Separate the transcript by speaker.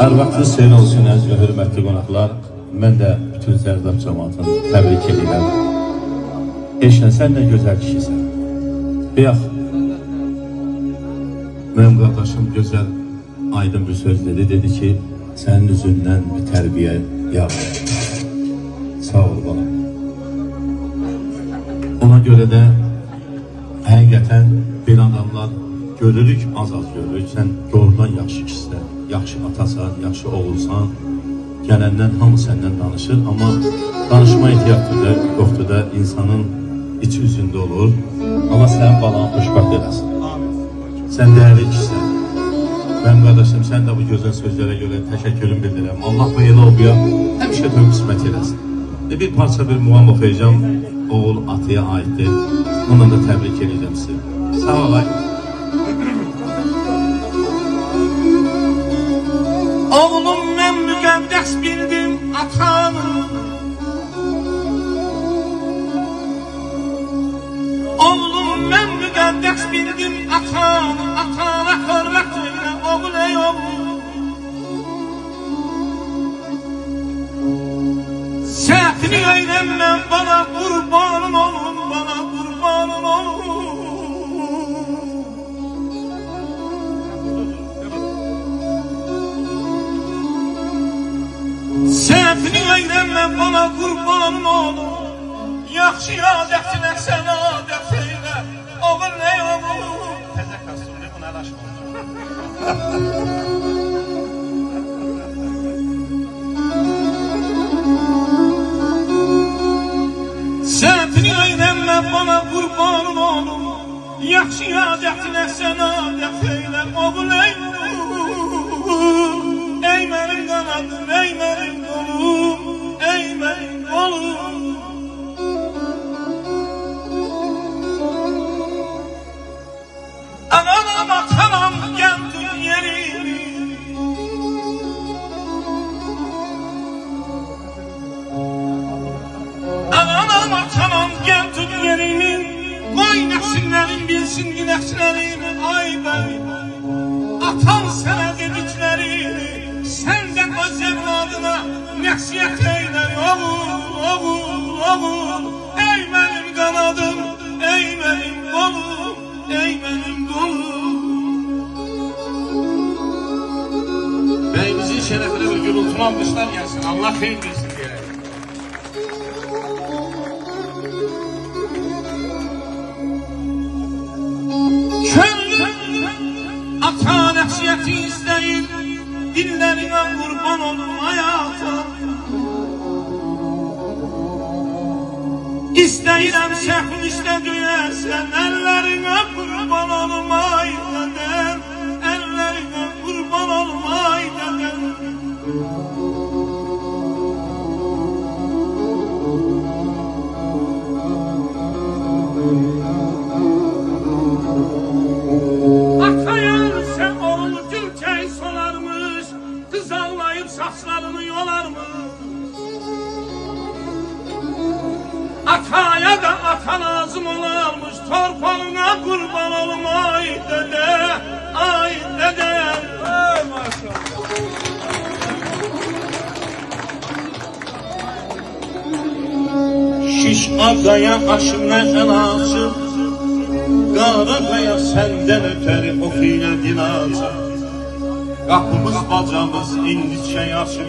Speaker 1: Hər vaxtınız xeyir olsun, əziz və hörmətli qonaqlar. Mən də bütün Zərdab cəmaatını təbrik edirəm. Eşən, sən nə gözəl kişisən. Bax, mənim qardaşım gözəl, aydın bir söz dedi. Dedi ki, sənin üzündən bir tərbiyə yağır. Sağ ol bana. Ona görə də həqiqətən bir adamlar görürük, az görürük. Sən doğrudan yaxşı kişisən, yaxşı atasan, yaxşı oğulsan. Gələndən hamı səndən danışır, amma danışma ehtiyatı yoxdur da insanın içi üzündə olur. Allah sənin balanı xoşbəxt eləsin. Sən dəyərli kişisən. Mənim qardaşım, sən də bu gözəl sözlərə görə təşəkkürüm bildirəm. Allah bu elə olbuya həmişə tövb qismət eləsin. Bir parça bir muam oxuyacağım. Oğul atıya aiddir. Ondan da təbrik edəcəm sizi. Sağ olay.
Speaker 2: Oğlum mən müqəddəs bildim atanı. Oğlum mən müqəddəs bildim atanı. Atana hörmət elə oğul ey oğul. Səhvini öyrənməm bana qurbanın olun, bana qurbanın olun. Səhvini öyrənməm bana qurbanın olun. Yaxşı adətinə sən adət eylə, oğul ey oğul. Təzə kasımdır, buna əlaş olacaq. Səhvini öyrənməm bana qurbanın olun. Yaxşı adətinə sən adət eylə, oğul ey oğul. Ey mənim qanadım, ey mənim qolum, ey mənim qolum. Anam atanam gəldin yerimi. Anam atanam gəldin yerimi. Qoy nəfsinlərin bilsin ki nəfslərini. Ay bəy, atan sənə dediklərini. Sən də öz evladına nəsiyyət eylə, oğul, oğul, oğul. Ey mənim qanadım, ey mənim qolum, ey mənim qolum. Bəyimizin şərəfinə bir gürültülü almışlar gəlsin, Allah xeyir versin deyək. Könlüm ata nəsiyyəti istəyir, dillerine kurban olun hayata. İstəyirəm səhvin işlə döyəsən, əllərinə kurban olum ay dədəm, əllərinə kurban olum ay dədəm. Saçlarını yolarmış. Ataya da ata lazım olarmış. Torpağına kurban olum ay dede, ay dede. Ay maşallah. Şiş adaya aşımla el açıp, qara qaya səndən ötəri oxuyla dil açıb. Qapımız bacamız indicə yaşır.